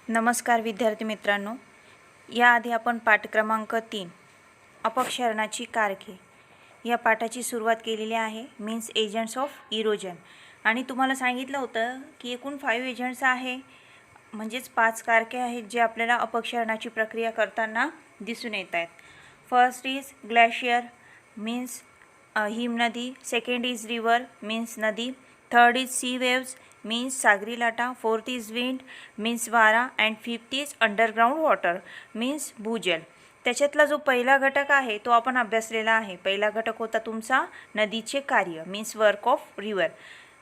नमस्कार विद्यार्थी मित्रांनो, याआधी आपण पाठ क्रमांक 3 अपक्षरणाची कारके या पाठाची सुरुवात केलेली आहे. Means agents of erosion. आणि तुम्हाला सांगितलं होतं की एकूण 5 एजंट्स आहे, म्हणजेच 5 कारके आहेत जे आपल्याला अपक्षरणाची प्रक्रिया करताना दिसून येत आहेत. फर्स्ट इज ग्लेशियर मीन्स हिमनदी, सेकंड इज रिवर मीन्स नदी, third is sea waves means सागरी लाटा, फोर्थ इज विंड मीन्स वारा and fifth is underground water means भूजल. त्याच्यातला जो पहिला घटक आहे तो आपण अभ्यासलेला आहे. पहिला घटक होता तुमचा नदीचे कार्य means work of river.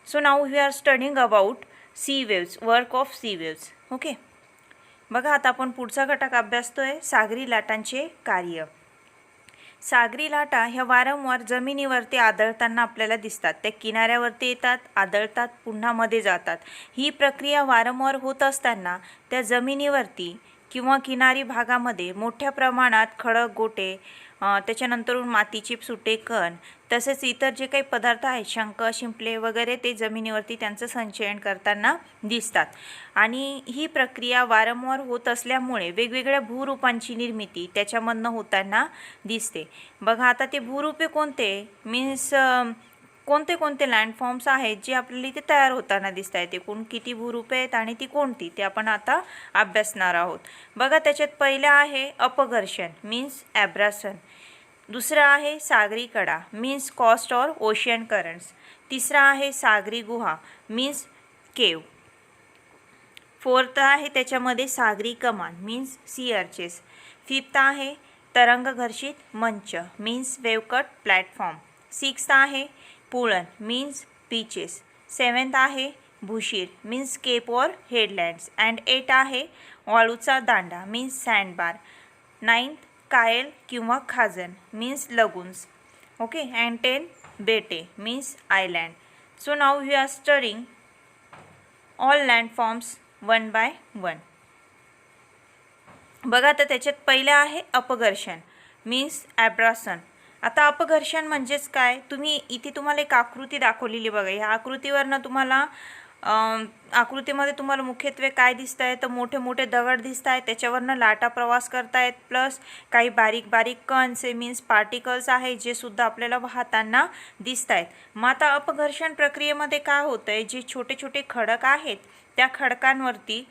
So now we are studying about sea waves, work of sea waves. Okay, बघा आता आपण पुढचा घटक अभ्यासतोय सागरी लाटांचे कार्य. सागरी लाटा ह्या वारंवार जमिनीवरती आदळताना आपल्याला दिसतात. त्या किनाऱ्यावरती येतात, आदळतात, पुन्हा मध्ये जातात. ही प्रक्रिया वारंवार होत असताना त्या जमिनीवरती किंवा किनारी भागामध्ये मोठ्या प्रमाणात खडक गोटे, त्याच्यानंतरून मातीचे सुटे कण, तसेच इतर जे काही पदार्थ आहेत शंख, शिंपले वगैरे ते जमिनीवरती त्यांचं संचयन करताना दिसतात. आणि ही प्रक्रिया वारंवार होत असल्यामुळे वेगवेगळ्या भूरूपांची निर्मिती त्याच्यामधनं होताना दिसते. बघा आता ते भूरूपे कोणते मीन्स कोणते कोणते लँडफॉर्म्स आहेत जे आपल्याला इथे तयार होताना दिसत आहेत. एकूण किती भूरूपे आहेत आणि ती कोणती ते आपण आता अभ्यासणार आहोत. बघा त्याच्यात पहिलं आहे अपघर्षण मीन्स ॲब्रासन. दुसरा आहे सागरी कडा मीन्स कॉस्ट और ओशियन करंट्स. तिसरा आहे सागरी गुहा मीन्स केव. फोर्थ आहे त्याच्यामध्ये सागरी कमान मीन्स सी अर्चेस. फिफ्थ आहे तरंगघर्षित मंच मीन्स वेवकट प्लॅटफॉर्म. सिक्स्थ आहे पुळण मीन्स बीचेस. सेवन्थ आहे भूशीर मीन्स केप और हेडलँड्स. अँड 8 आहे वाळूचा दांडा मीन्स सँडबार. 9th कायल किंवा खाजन मीन्स लगुन्स. ओके, अँड 10 बेटे means island. So now we are studying all landforms one by one. बघा तर त्याच्यात पहिलं आहे अपघर्षण मीन्स ॲब्रासन. आता अपघर्षण म्हणजेच काय, तुम्ही इथे तुम्हाला एक आकृती दाखवलेली बघा. ह्या आकृतीवरनं तुम्हाला आकृतीमध्ये तुम्हाला मुख्यत्वे काय दिसत आहे तर मोठे मोठे दगड दिसत आहेत, त्याच्यावरनं लाटा प्रवास करतायत, प्लस काही बारीक बारीक कणसे मीन्स पार्टिकल्स आहे जे सुद्धा आपल्याला वाहताना दिसत आहेत. मग आता अपघर्षण प्रक्रियेमध्ये काय होतं आहे, जे छोटे छोटे खडक आहेत त्या खडकांवरती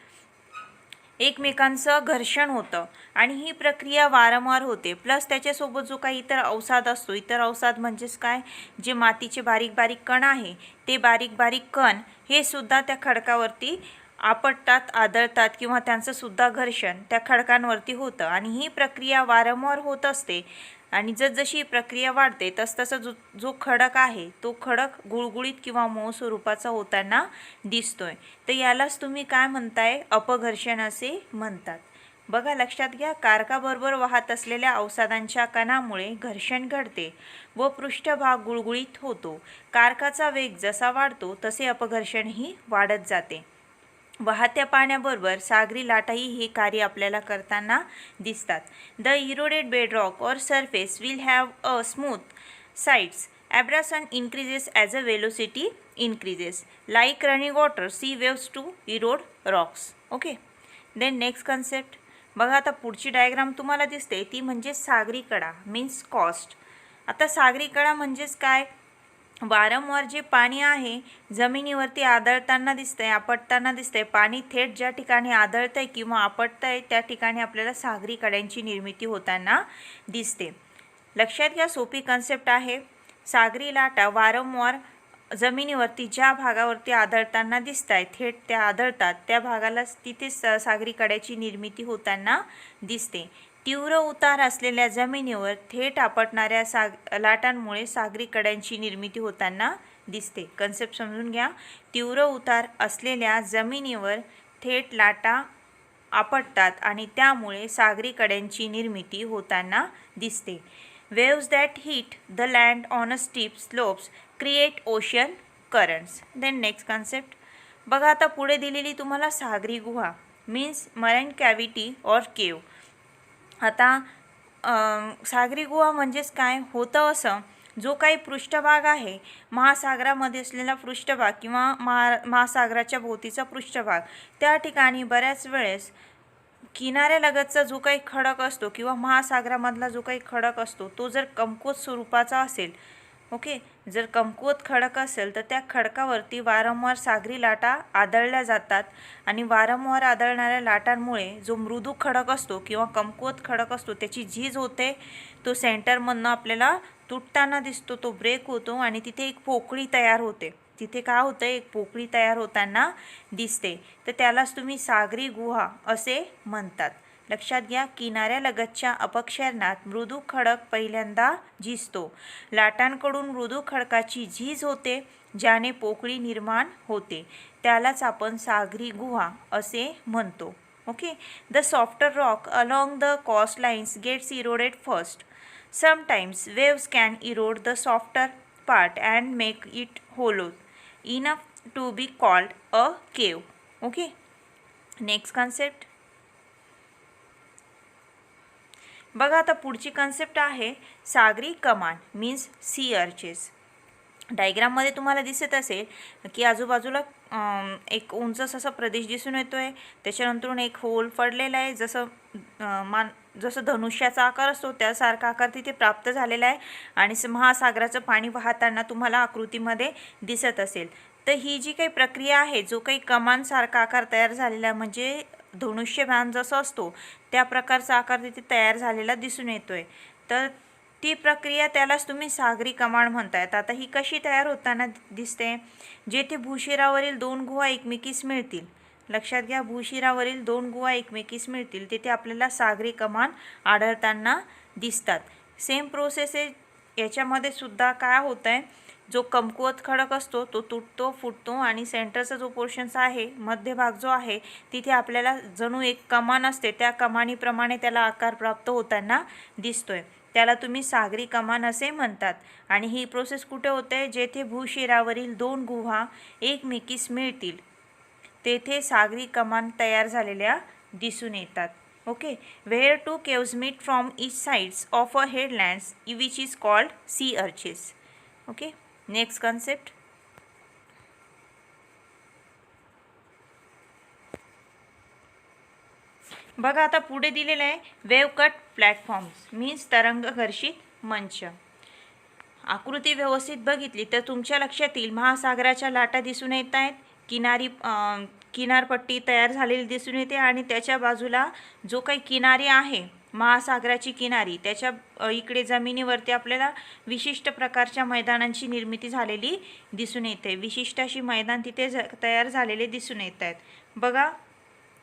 एकमेकांचं घर्षण होतं आणि ही प्रक्रिया वारंवार होते. प्लस त्याच्यासोबत जो काही इतर अवसाद असतो, इतर अवसाद म्हणजेच काय, जे मातीचे बारीक बारीक कण आहे ते बारीक बारीक कण हे सुद्धा त्या खडकावरती आपटतात, आदळतात किंवा त्यांचं सुद्धा घर्षण त्या खडकांवरती होतं. आणि ही प्रक्रिया वारंवार होत असते आणि जसजशी ही प्रक्रिया वाढते तसतसं जो खडक आहे तो खडक गुळगुळीत किंवा मऊ स्वरूपाचा होताना दिसतोय. तर यालाच तुम्ही काय म्हणताय, अपघर्षण असे म्हणतात. बघा लक्षात घ्या, कारकाबरोबर वाहत असलेल्या अवसादांच्या कणामुळे घर्षण घडते व पृष्ठभाग गुळगुळीत होतो. कारकाचा वेग जसा वाढतो तसे अपघर्षणही वाढत जाते. वाहत्या पाण्याबरोबर सागरी लाटाही हे कार्य आपल्याला करताना दिसतात. द इरोडेड बेडरॉक और surface will have a smooth sides. Abrasion increases as a velocity increases. Like running water sea waves to erode rocks. Okay, then next concept. बघा आता पुढची डायग्राम तुम्हाला दिसते ती म्हणजे सागरी कडा मीन्स कॉस्ट. आता सागरी कडा म्हणजेच काय, वारंवार जे पाणी आहे जमिनीवरती आदळताना दिसतंय, आपटताना दिसतंय. पाणी थेट ज्या ठिकाणी आदळतंय किंवा आपटतंय त्या ठिकाणी आपल्याला सागरी कड्यांची निर्मिती होताना दिसते. लक्षात घ्या, सोपी कन्सेप्ट आहे. सागरी लाटा वारंवार जमिनीवरती ज्या भागावरती आदळताना दिसत आहेत, थेट त्या आदळतात त्या भागाला तिथे सागरी कड्याची निर्मिती होताना दिसते. तीव्र उतार असलेल्या जमिनीवर थेट आपटणाऱ्या लाटांमुळे सागरी कड्यांची निर्मिती होताना दिसते. कन्सेप्ट समजून घ्या. तीव्र उतार असलेल्या जमिनीवर थेट लाटा आपटतात आणि त्यामुळे सागरी कड्यांची निर्मिती होताना दिसते. Waves that hit the land on a steep slopes create ocean currents. Then next concept. बघा आता पुढे दिलेली तुम्हाला सागरी गुहा मीन्स मराईन कॅव्हिटी और केव. आता सागरी गुहा म्हणजेच काय होतं असं, जो काही पृष्ठभाग आहे महासागरामध्ये असलेला पृष्ठभाग किंवा महासागराच्या भोवतीचा पृष्ठभाग, त्या ठिकाणी बऱ्याच वेळेस किनाऱ्यालगतचा जो काही खडक असतो किंवा महासागरामधला जो काही खडक असतो तो जर कमकुवत स्वरूपाचा असेल, ओके, जर कमकुवत खडक असेल तर त्या खडकावरती वारंवार सागरी लाटा आदळल्या जातात आणि वारंवार आदळणाऱ्या लाटांमुळे जो मृदू खडक असतो किंवा कमकुवत खडक असतो त्याची झीज होते, तो सेंटरमधनं आपल्याला तुटताना दिसतो, तो ब्रेक होतो आणि तिथे एक पोकळी तयार होते. तिथे काय होतं, एक पोकळी तयार होताना दिसते, तर त्यालाच तुम्ही सागरी गुहा असे म्हणतात. लक्षात घ्या, किनाऱ्यालगतच्या अपक्षरणात मृदू खडक पहिल्यांदा झिजतो. लाटांकडून मृदू खडकाची झीज होते ज्याने पोकळी निर्माण होते, त्यालाच आपण सागरी गुहा असे म्हणतो. Okay. The softer rock along the coastlines gets eroded first. Sometimes waves can erode the softer part and make it hollow enough to be called a cave. Okay. Next concept. बघा आता पुढची कन्सेप्ट आहे सागरी कमान means C अर्चेस. डायग्राममध्ये तुम्हाला दिसत असेल की आजूबाजूला एक उंच असा प्रदेश दिसून येतोय, त्याच्यानंतरून एक होल पडलेला आहे, जसं धनुष्याचा आकार असतो त्यासारखा आकार तिथे प्राप्त झालेला आहे आणि महासागराचं पाणी वाहताना तुम्हाला आकृतीमध्ये दिसत असेल. तर ही जी काही प्रक्रिया आहे, जो काही कमानसारखा आकार तयार झालेला आहे, म्हणजे धनुष्यबाण जसं असतो त्या प्रकारचा आकार तिथे तयार झालेला दिसून येतोय, तर ती प्रक्रिया त्यालाच तुम्ही सागरी कमान म्हणतायत. आता ही कशी तयार होताना दिसते, जेथे भूशिरावरील दोन गुहा एकमेकीस मिळतील. लक्षात घ्या, भूशिरावरील दोन गुहा एकमेकीस मिळतील तिथे आपल्याला सागरी कमान आढळताना दिसतात. सेम प्रोसेस आहे याच्यामध्ये सुद्धा. काय होत आहे, जो कमकुवत खडक असतो तो तुटतो, फुटतो आणि सेंटरचा जो पोर्शन्स आहे, मध्यभाग जो आहे, तिथे आपल्याला जणू एक कमान असते, त्या कमानीप्रमाणे त्याला आकार प्राप्त होताना दिसतोय, त्याला तुम्ही सागरी कमान असे म्हणतात. आणि ही प्रोसेस कुठे होते, जेथे भूशिरावरील दोन गुहा एकमेकीस मिळतील तेथे सागरी कमान तयार झालेल्या दिसून येतात. Okay. Where two caves meet from each sides of a headlands which is called sea arches. Okay. Next concept. बघा आता पुढे दिलेलं आहे वेव कट प्लॅटफॉर्म्स मीन्स तरंगघर्षित मंच. आकृती व्यवस्थित बघितली तर तुमच्या लक्षात येईल महासागराच्या लाटा दिसून येत आहेत, किनारपट्टी तयार झालेली दिसून येते आणि त्याच्या बाजूला जो काही किनारी आहे महासागराची किनारी, त्याच्या इकडे जमिनीवरती आपल्याला विशिष्ट प्रकारच्या मैदानांची निर्मिती झालेली दिसून येते. विशिष्ट अशी मैदान तिथे तयार झालेले दिसून येत आहेत. बघा,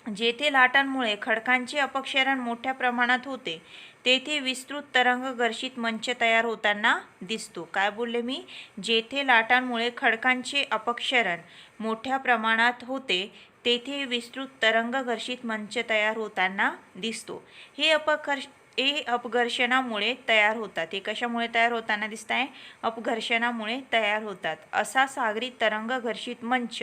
जेथे लाटांमुळे खडकांचे अपक्षरण मोठ्या प्रमाणात होते तेथे विस्तृत तरंगघर्षित मंच तयार होताना दिसतो. काय बोलले मी, जेथे लाटांमुळे खडकांचे अपक्षरण मोठ्या प्रमाणात होते तेथे विस्तृत तरंगघर्षित मंच तयार होताना दिसतो. हे अपघर्षणामुळे तयार होतात. हे कशामुळे तयार होताना दिसत आहे, अपघर्षणामुळे तयार होतात. असा सागरी तरंगघर्षित मंच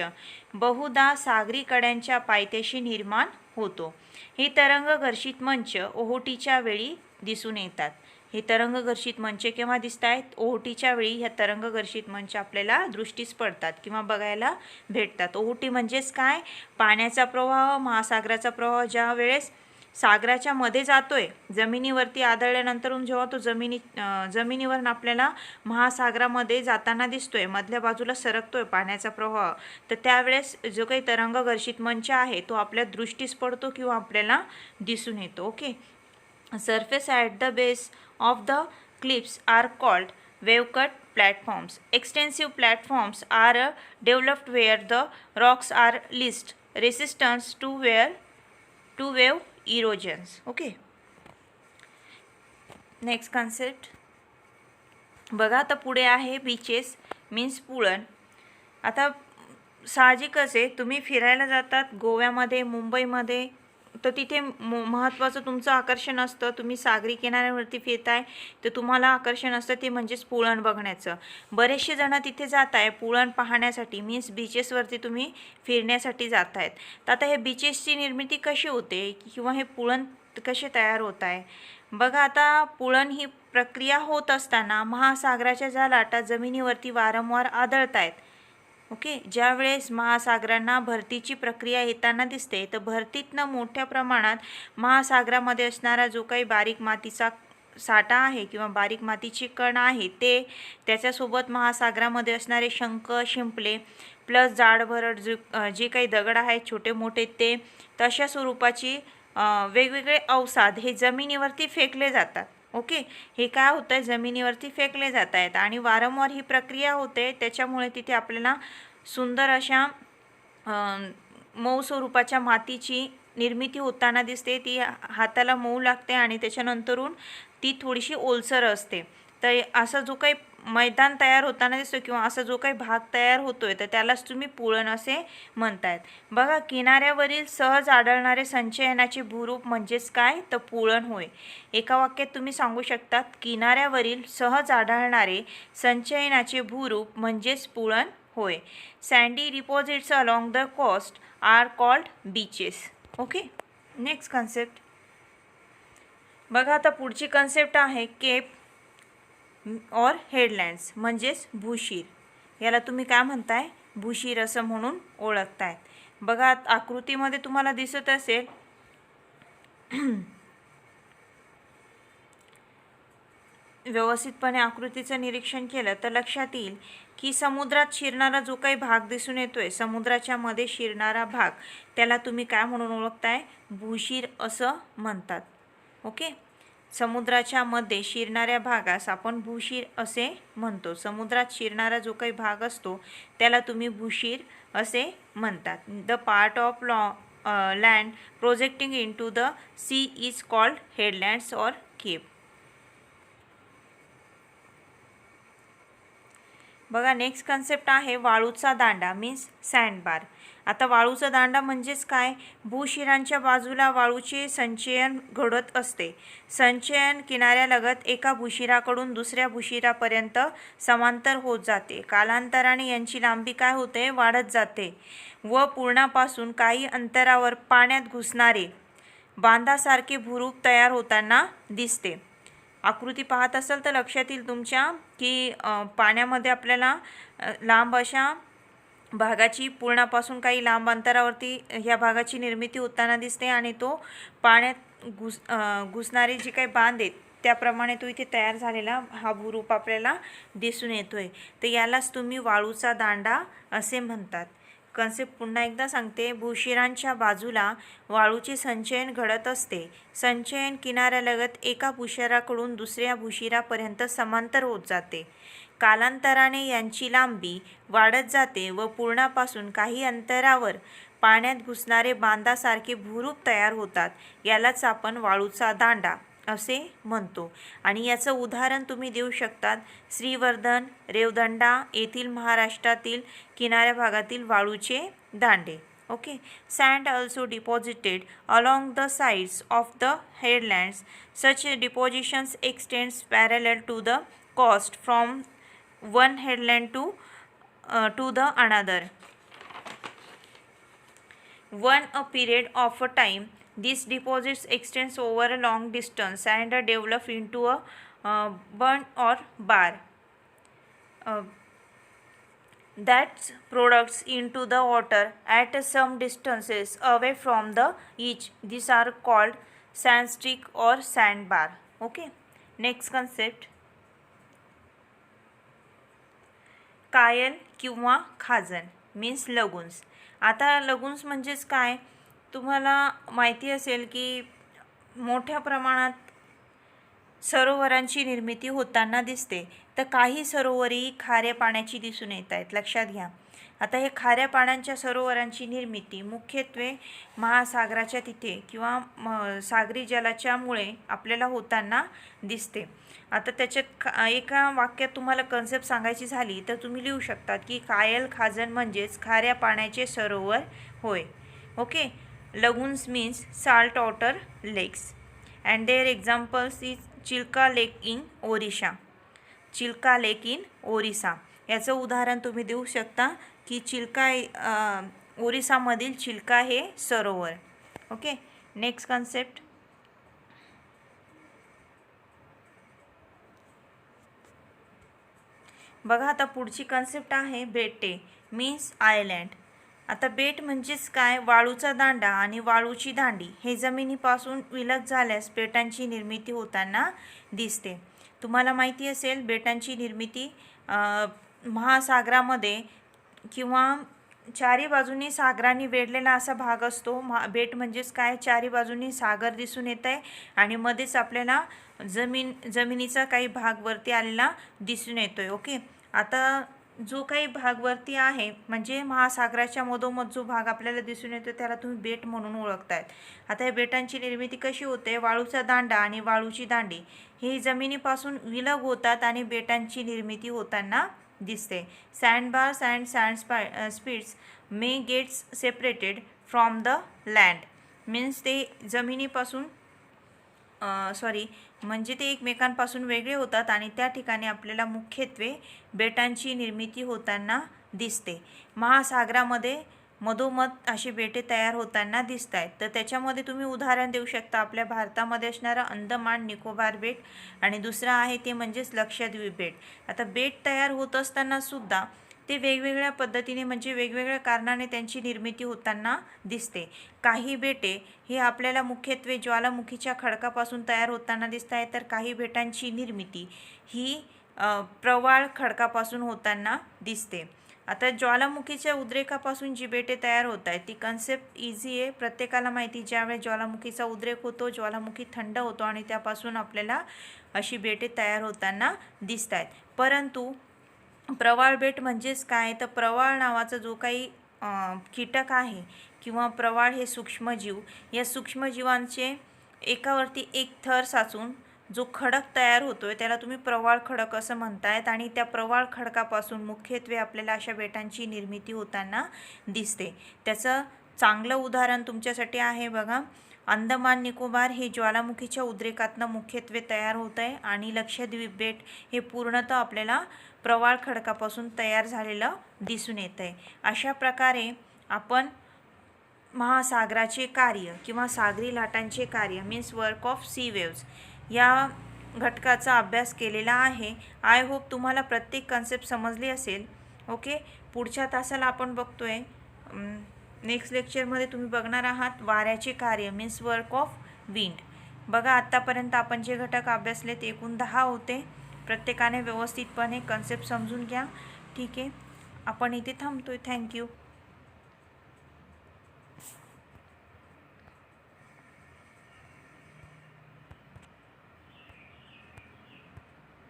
बहुधा सागरी कड्यांच्या पायथ्याशी निर्माण होतो. हे तरंगघर्षित मंच ओहोटीच्या वेळी दिसून येतात. हे तरंगघर्षित मंच केव्हा दिसत आहेत, ओहोटीच्या वेळी ह्या तरंगघर्षित मंच आपल्याला दृष्टीस पडतात किंवा बघायला भेटतात. ओहोटी म्हणजेच काय, पाण्याचा प्रवाह, महासागराचा प्रवाह ज्या वेळेस सागराच्या मध्ये जातोय, जमिनीवरती आदळल्यानंतरून जेव्हा तो जमिनीवर आपल्याला महासागरामध्ये जाताना दिसतोय, मधल्या बाजूला सरकतोय पाण्याचा प्रवाह, तर त्यावेळेस जो काही तरंगघर्षित मंच आहे तो आपल्या दृष्टीस पडतो किंवा आपल्याला दिसून येतो. Okay. Surface at the base of the cliffs are called wave cut platforms. Extensive platforms are developed where the rocks are least resistant to wave erosions. Okay. Next concept. बघा आता पुढे आहे बीचेस मीन्स पुळण. आता साहजिकच आहे, तुम्ही फिरायला जातात गोव्यामध्ये, मुंबईमध्ये, तर तिथे महत्त्वाचं तुमचं आकर्षण असतं. तुम्ही सागरी किनाऱ्यावरती फिरताय तर तुम्हाला आकर्षण असतं ते म्हणजेच पुळण बघण्याचं. बरेचसे जण तिथे जात आहे पुळण पाहण्यासाठी, मीन्स बीचेसवरती तुम्ही फिरण्यासाठी जात आहेत. तर आता हे बीचेसची निर्मिती कशी होते किंवा हे पुळण कसे तयार होत आहे. बघा आता पुळण ही प्रक्रिया होत असताना महासागराच्या ज्या लाटा जमिनीवरती वारंवार आदळत आहेत. ओके, ज्यावेळेस महासागरांना भरतीची प्रक्रिया येताना दिसते, तर भरतीतनं मोठ्या प्रमाणात महासागरामध्ये असणारा जो काही बारीक मातीचा साठा आहे किंवा बारीक मातीची कण आहे ते, त्याच्यासोबत महासागरामध्ये असणारे शंख, शिंपले प्लस जाडभरड जे काही दगड आहेत छोटे मोठे ते, तशा स्वरूपाची वेगवेगळे अवसाद हे जमिनीवरती फेकले जातात. ओके, हे काय होतं आहे, जमिनीवरती फेकले जात आहेत आणि वारंवार ही प्रक्रिया होते. त्याच्यामुळे तिथे आपल्याला सुंदर अशा मऊ स्वरूपाच्या मातीची निर्मिती होताना दिसते. ती हाताला मऊ लागते आणि त्याच्यानंतरून ती थोडीशी ओलसर असते. तर असा जो काही मैदान तयार होताना दिसतो किंवा असा जो काही भाग तयार होतोय तर त्यालाच तुम्ही पुळण असे म्हणतायत. बघा, किनाऱ्यावरील सहज आढळणारे संचयनाचे भूरूप म्हणजेच काय, तर पुळण होय. एका वाक्यात तुम्ही सांगू शकतात, किनाऱ्यावरील सहज आढळणारे संचयनाचे भूरूप म्हणजेच पुळण होय. Sandy deposits along the coast are called beaches. Okay, next concept बघा. आता पुढची कन्सेप्ट आहे केप और हेडलँड्स म्हणजेच भूशीर. याला तुम्ही काय म्हणताय, भूशीर असं म्हणून ओळखताय. बघा आकृतीमध्ये तुम्हाला दिसत असेल व्यवस्थितपणे आकृतीचं निरीक्षण केलं तर लक्षात येईल की समुद्रात शिरणारा जो काही भाग दिसून येतोय, समुद्राच्या मध्ये शिरणारा भाग, त्याला तुम्ही काय म्हणून ओळखताय, भूशीर असं म्हणतात. ओके, समुद्राच्या मध्ये शिरणाऱ्या भागास आपण भूशीर असे म्हणतो. समुद्रात शिरणारा जो काही भाग असतो त्याला तुम्ही भूशीर असे म्हणतात. The part of land projecting into the sea is called headlands और केप. बघा नेक्स्ट कन्सेप्ट आहे वाळूचा दांडा मीन्स सँडबार. आता वाळूचा दांडा म्हणजेच काय, भूशिरांच्या बाजूला वाळूचे संचयन घडत असते. संचयन किनाऱ्यालगत एका भूशिराकडून दुसऱ्या भूशिरापर्यंत समांतर होत जाते. कालांतराने यांची लांबी काय होते, वाढत जाते व पूर्णापासून काही अंतरावर पाण्यात घुसणारे बांधासारखे भूरूप तयार होताना दिसते. आकृती पाहत असाल तर लक्षात येईल तुमच्या की पाण्यामध्ये आपल्याला लांब अशा भागाची पूर्णापासून काही लांब अंतरावरती ह्या भागाची निर्मिती होताना दिसते आणि तो पाण्यात घुसणारे जे काही बांध आहेत त्याप्रमाणे तो इथे तयार झालेला हा भूरूप आपल्याला दिसून येतोय. तर यालाच तुम्ही वाळूचा दांडा असे म्हणतात. कन्सेप्ट पुन्हा एकदा सांगते, भूशिरांच्या बाजूला वाळूचे संचयन घडत असते. संचयन किनाऱ्यालगत एका भूशिराकडून दुसऱ्या भूशिरापर्यंत समांतर होत जाते. कालांतराने यांची लांबी वाढत जाते व पूर्णापासून काही अंतरावर पाण्यात घुसणारे बांधासारखे भूरूप तयार होतात. यालाच आपण वाळूचा दांडा असे म्हणतो. आणि याचं उदाहरण तुम्ही देऊ शकतात श्रीवर्धन, रेवदंडा येथील महाराष्ट्रातील किनाऱ्या भागातील वाळूचे दांडे. Okay, sand also deposited along the sides of the headlands. Such depositions extends parallel to the coast from one headland to the another. One a period of a time, these deposits extends over a long distance and develop into a burn or bar that products into the water at some distances away from the each. These are called sandstick or sandbar. Okay, next concept, कायल किंवा खाजन means लगुन्स. आता लगुन्स म्हणजेच काय, तुम्हाला माहिती असेल की मोठ्या प्रमाणात सरोवरांची निर्मिती होताना दिसते. तर काही सरोवरही खाऱ्या पाण्याची दिसून येत आहेत. लक्षात घ्या. आता हे खाऱ्या पाण्याच्या सरोवरांची निर्मिती मुख्यत्वे महासागराच्या तिथे किंवा सागरी जलाच्यामुळे आपल्याला होताना दिसते. आता त्याच्यात एका वाक्यात तुम्हाला कन्सेप्ट सांगायची झाली तर तुम्ही लिहू शकतात की कायल खाजन म्हणजेच खाऱ्या पाण्याचे सरोवर होय. Okay, lagoons means salt water lakes and their examples is Chilka lake in Orissa. Chilka lake in Orissa याचं उदाहरण तुम्ही देऊ शकता की चिल्का ओरिसामधील चिल्का हे सरोवर. ओके, नेक्स्ट कन्सेप्ट, बघा आता पुढची कन्सेप्ट आहे बेटे मीन्स आयलँड. आता बेट म्हणजेच काय, वाळूचा दांडा आणि वाळूची दांडी हे जमिनीपासून विलग झाल्यास बेटांची निर्मिती होताना दिसते. तुम्हाला माहिती असेल बेटांची निर्मिती महासागरामध्ये किंवा चारी बाजूनी सागराने वेढलेला असा भाग असतो. बेट म्हणजेच काय, चारी बाजूनी सागर दिसून येत आहे आणि मध्येच आपल्याला जमिनीचा काही भाग वरती आलेला दिसून येतोय. ओके, आता जो काही भाग वरती आहे म्हणजे महासागराच्या मधोमध जो भाग आपल्याला दिसून येतो त्याला तुम्ही बेट म्हणून ओळखतायत. आता या बेटांची निर्मिती कशी होते, वाळूचा दांडा आणि वाळूची दांडी हे जमिनीपासून विलग होतात आणि बेटांची निर्मिती होताना दिसते. Sandbars and spits may gets separated from the land means ते जमिनीपासून म्हणजे ते एकमेकांपासून वेगळे होतात आणि त्या ठिकाणी आपल्याला मुख्यत्वे बेटांची निर्मिती होताना दिसते. महासागरामध्ये मधोमध अशी बेटे तयार होताना दिसत आहेत. तर त्याच्यामध्ये तुम्ही उदाहरण देऊ शकता आपल्या भारतामध्ये असणारं अंदमान निकोबार बेट आणि दुसरं आहे ते म्हणजेच लक्षद्वीप बेट. आता बेट तयार होत असताना सुद्धा ते वेगवेगळ्या पद्धतीने म्हणजे वेगवेगळ्या कारणाने त्यांची निर्मिती होताना दिसते. काही बेटे हे आपल्याला मुख्यत्वे ज्वालामुखीच्या खडकापासून तयार होताना दिसत आहे, तर काही बेटांची निर्मिती ही प्रवाळ खडकापासून होताना दिसते. आता ज्वालामुखीच्या उद्रेकापासून जी बेटे तयार होत आहेत ती कन्सेप्ट इझी आहे, प्रत्येकाला माहिती. ज्यावेळेस ज्वालामुखीचा उद्रेक होतो, ज्वालामुखी थंड होतो आणि त्यापासून आपल्याला अशी बेटे तयार होताना दिसत आहेत. परंतु प्रवाळ बेट म्हणजेच काय, तर प्रवाळ नावाचा जो काही कीटक आहे किंवा प्रवाळ हे सूक्ष्मजीव, या सूक्ष्मजीवांचे एकावरती एक थर साचून जो खडक तयार होतोय त्याला तुम्ही प्रवाळ खडक असं म्हणतायत आणि त्या प्रवाळ खडकापासून मुख्यत्वे आपल्याला अशा बेटांची निर्मिती होताना दिसते. त्याचं चांगलं उदाहरण तुमच्यासाठी आहे बघा, अंदमान निकोबार हे ज्वालामुखीच्या उद्रेकातनं मुख्यत्वे तयार होत आहे आणि लक्षद्वीप बेट हे पूर्णतः आपल्याला प्रवाळ खडकापासून तयार झालेलं दिसून येत आहे. अशा प्रकारे आपण महासागराचे कार्य किंवा सागरी लाटांचे कार्य means work of sea waves या घटकाचा अभ्यास केलेला आहे. आय होप तुम्हाला प्रत्येक कन्सेप्ट समजली असेल. ओके, पुढच्या तासाला आपण बघतोय नेक्स्ट लेक्चरमध्ये तुम्ही बघणार आहात वाऱ्याचे कार्य मीन्स वर्क ऑफ विंड. बघा आत्तापर्यंत आपण जे घटक अभ्यासले ते एकूण 10 होते. प्रत्येकाने व्यवस्थितपणे कन्सेप्ट समजून घ्या. ठीक आहे, आपण इथे थांबतोय. थँक्यू.